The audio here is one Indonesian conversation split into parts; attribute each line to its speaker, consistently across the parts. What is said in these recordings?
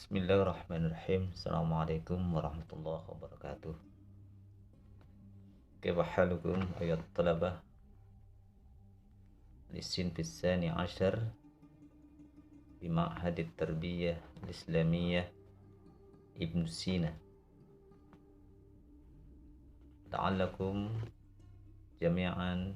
Speaker 1: Bismillahirrahmanirrahim. Assalamualaikum warahmatullahi wabarakatuh. Kaifa halukum ayat talabah lisin fisani ashar di Ma'had Tarbiyah Islamiyah Ibn Sina. La'allakum jami'an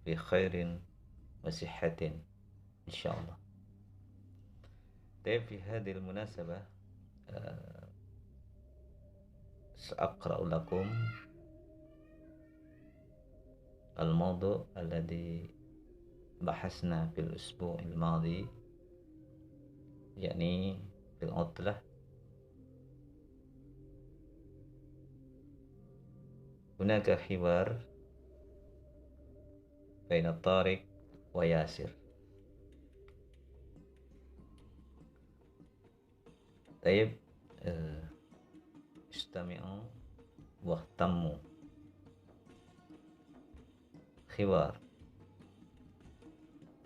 Speaker 1: fi khairin wa sihhatin insyaallah. في هذه المناسبة سأقرأ لكم الموضوع الذي بحثنا في الأسبوع الماضي، يعني في العطلة. هناك حوار بين طارق وياسر. طيب، استمعوا واهتموا. حوار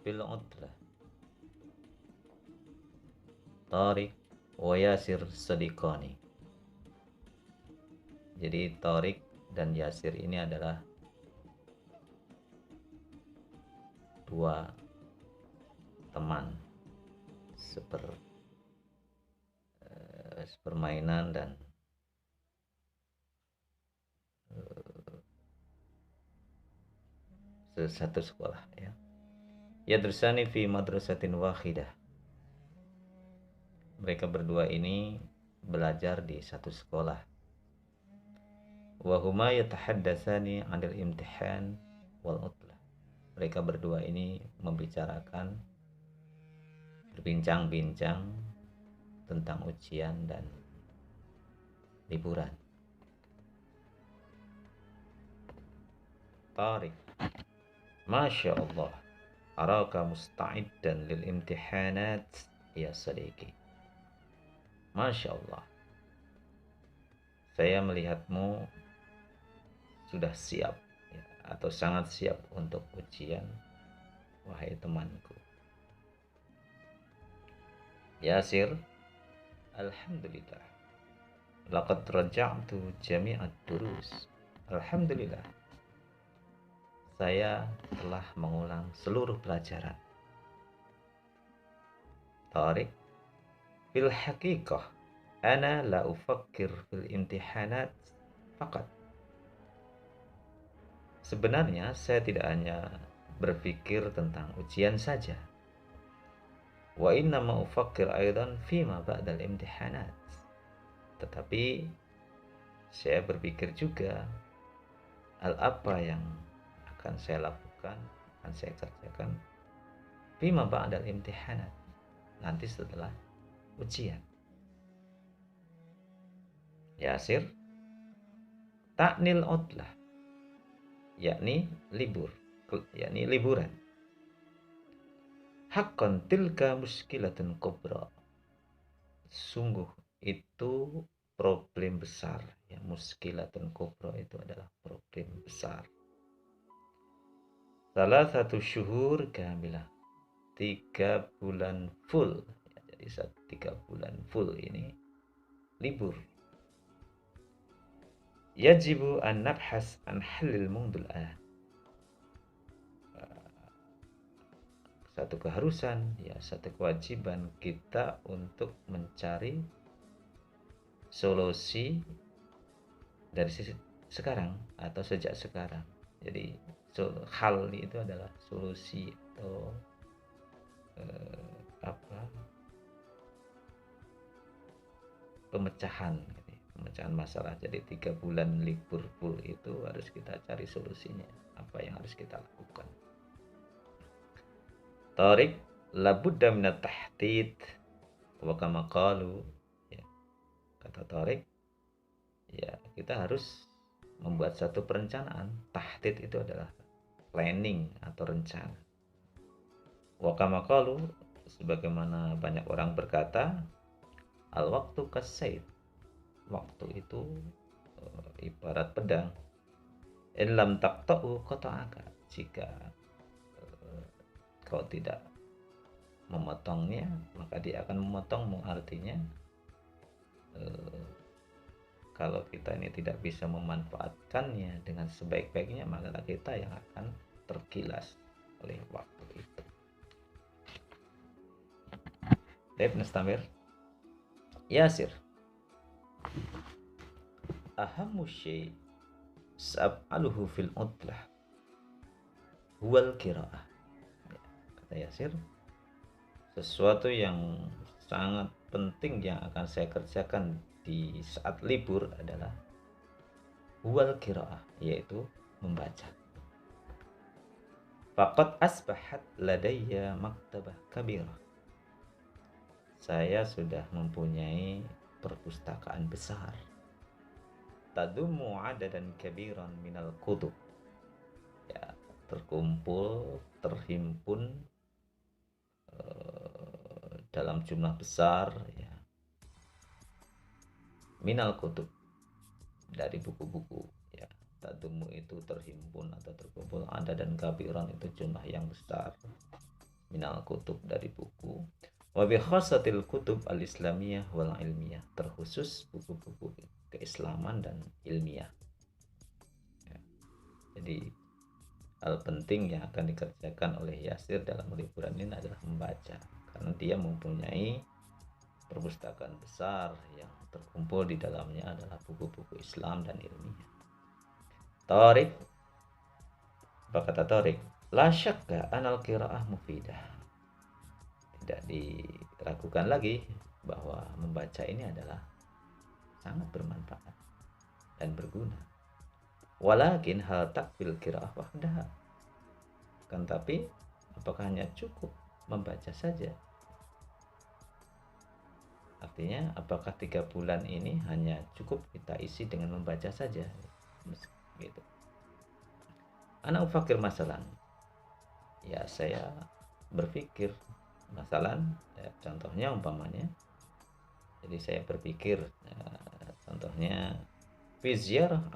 Speaker 1: في العطلة، طارق وياسir صديقاني. Jadi Tariq dan Yasir ini adalah dua teman sepermainan dan satu sekolah, ya. Yadrusani fi madrasatin wahidah. Mereka berdua ini belajar di satu sekolah. Wa huma yatahaddatsani 'anil imtihan wal utlah. Mereka berdua ini berbincang-bincang tentang ujian dan liburan. Tariq, Masya Allah, araka musta'iddan lil imtihanat ya sadiqi. Masya Allah, saya melihatmu sudah siap, ya, atau sangat siap untuk ujian, wahai temanku. Yasir, alhamdulillah, laqad raja'tu jami'ad durus. Alhamdulillah, saya telah mengulang seluruh pelajaran. Tariq, fil haqiqah ana la ufakkir fil imtihanat faqat. Sebenarnya saya tidak hanya berpikir tentang ujian saja. Wa inna ma ufakkir aidan fima ba'dal imtihanat. Tetapi saya berpikir juga hal apa yang akan saya lakukan, akan saya kerjakan fima ba'dal imtihanat, nanti setelah ujian. Yasir, ta'nil utlah, yakni liburan. Haqqan tilka muskilatun kubra. Sungguh itu problem besar, ya. Muskilatun kubra itu adalah problem besar. Salah satu syuhur kamilah, 3 bulan full, ya, jadi 3 bulan full ini libur. Yajibu an nabhas an halil mundul an. Satu keharusan, ya, satu kewajiban kita untuk mencari solusi dari sisi sekarang atau sejak sekarang. Jadi hal itu adalah solusi atau pemecahan masalah. Jadi 3 bulan libur full itu harus kita cari solusinya, apa yang harus kita lakukan. Tariq, labudda minat tahdid wa kama qalu, ya. Kata Tariq, ya, kita harus membuat satu perencanaan. Tahdid itu adalah planning atau rencana. Wa kama qalu, sebagaimana banyak orang berkata, al waktu kasayf, waktu itu ibarat pedang. In lam taqta'u qata'aka, jika kau tidak memotongnya maka dia akan memotongmu. Artinya eh, kalau kita ini tidak bisa memanfaatkannya dengan sebaik-baiknya, maka kita yang akan tergilas oleh waktu itu. Baik, Nastamir. Yasir, ahammu syai' sab'aluhu fil utlah huwal qira'ah. Kata Yasir, sesuatu yang sangat penting yang akan saya kerjakan di saat libur adalah huwal qira'ah, yaitu membaca. Faqad asbahat ladayya maktabah kabirah. Saya sudah mempunyai perpustakaan besar. Tadumu adadan kabiran minal kutub. Ya, terkumpul, terhimpun dalam jumlah besar ya. Minal kutub, dari buku-buku ya. Tadumu itu terhimpun atau terkumpul, ada dan kabiran itu jumlah yang besar. Minal kutub, dari buku. Wa bi khasatil kutub al-islamiyah wal ilmiyah, terkhusus buku-buku keislaman dan ilmiah ya. Jadi hal penting yang akan dikerjakan oleh Yasir dalam liburan ini adalah membaca, karena dia mempunyai perpustakaan besar yang terkumpul di dalamnya adalah buku-buku Islam dan ilmiah. Tariq, apa kata Tariq? La syakka anal qiraah mufidah. Tidak diragukan lagi bahwa membaca ini adalah sangat bermanfaat dan berguna. Walakin hal takfil qiraah wahdaha. Kan tapi apakah hanya cukup membaca saja? Artinya apakah 3 bulan ini hanya cukup kita isi dengan membaca saja? Gitu. Ana ufakir masalan. Ya, saya berpikir masalan ya, contohnya umpamanya. Jadi saya berpikir contohnya fi ziyarati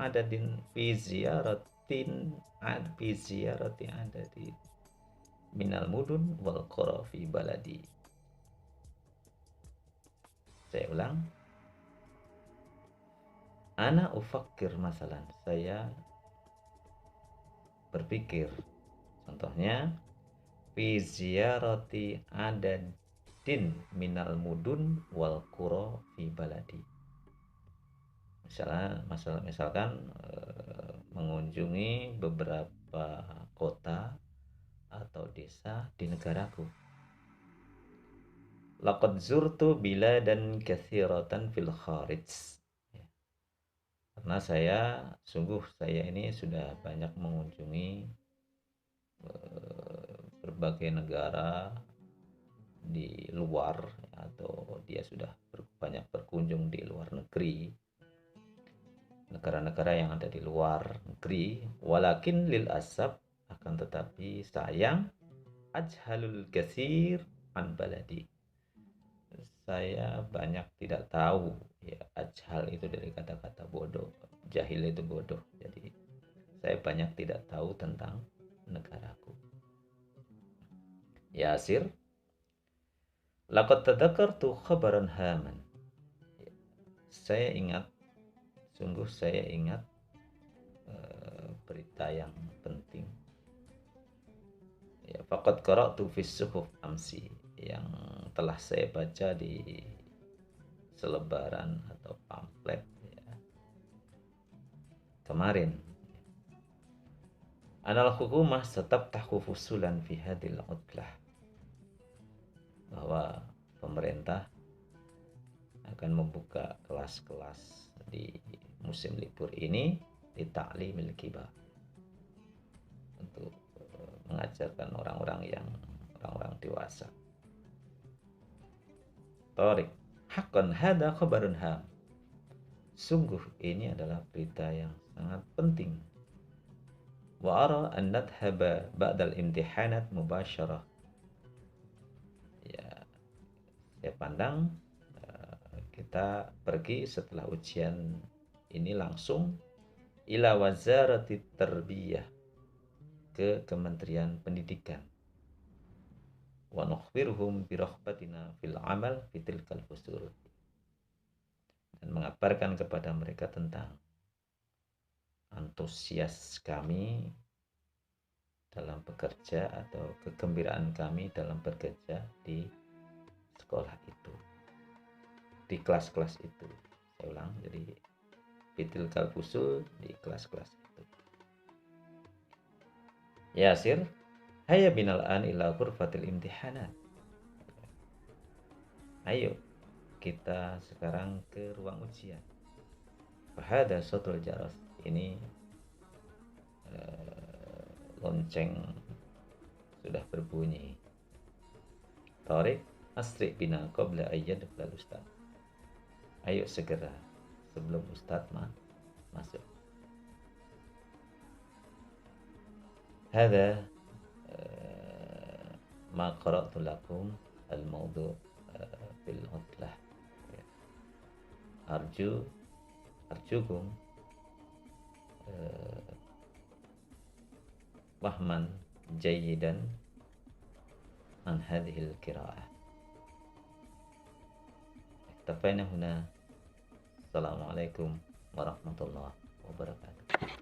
Speaker 1: adadi minal mudun wal qura fi baladi. Saya ulang. Ana ufakir masalan, saya berpikir contohnya fi ziyarati adadin minal mudun wal qura fi baladi. Misalkan mengunjungi beberapa kota atau desa di negaraku. Laqad zurtu biladan katsiratan fil kharij. Karena saya ini sudah banyak mengunjungi berbagai negara di luar, atau dia sudah banyak berkunjung di luar negeri, negara-negara yang ada di luar negeri. Walakin lil asab, akan tetapi sayang, ajhalul katsir an baladi, saya banyak tidak tahu ya. Ajhal itu dari kata-kata bodoh, jahil itu bodoh. Jadi saya banyak tidak tahu tentang negaraku. Yasir, laqad tadzakartu khabaran haman. Sungguh saya ingat berita yang penting. Ya, faqad qara'tu fi suhuf amsi, yang telah saya baca di selebaran atau pamflet ya, kemarin. Anal hukumah satabtahu fusulan fi hadil utlah, bahwa pemerintah akan membuka kelas-kelas di musim libur ini di ta'limil kibar, untuk mengajarkan orang-orang dewasa. Tariq, haqqan hada khabarun ham. Sungguh ini adalah berita yang sangat penting. Wa ara an nadhhaba ba'dal imtihanat mubasyarah. Ya, saya pandang kita pergi setelah ujian ini langsung ila wazarati tarbiyah, ke Kementerian Pendidikan. Wa nukhbiruhum bi rahbatina fil amal fi tilkal fusul. dan mengabarkan kepada mereka tentang antusias kami dalam bekerja atau kegembiraan kami dalam bekerja di sekolah itu, di kelas-kelas itu. Saya ulang, jadi fitilkal fusul, di kelas-kelas itu. Yasir, hayya binal an ila ghurfatil imtihanat. Ayo kita sekarang ke ruang ujian. Fahada sotul jaros. Ini lonceng sudah berbunyi. Tarik asri bina qabla ayyad ustaz. Ayo segera sebelum ustaz masuk. Hada ma qara'tu lakum al-mawdu' fil utlah. Arjukum fahman jayyidan an hadhil qira'ah. Tafayna huna. Assalamualaikum warahmatullahi wabarakatuh.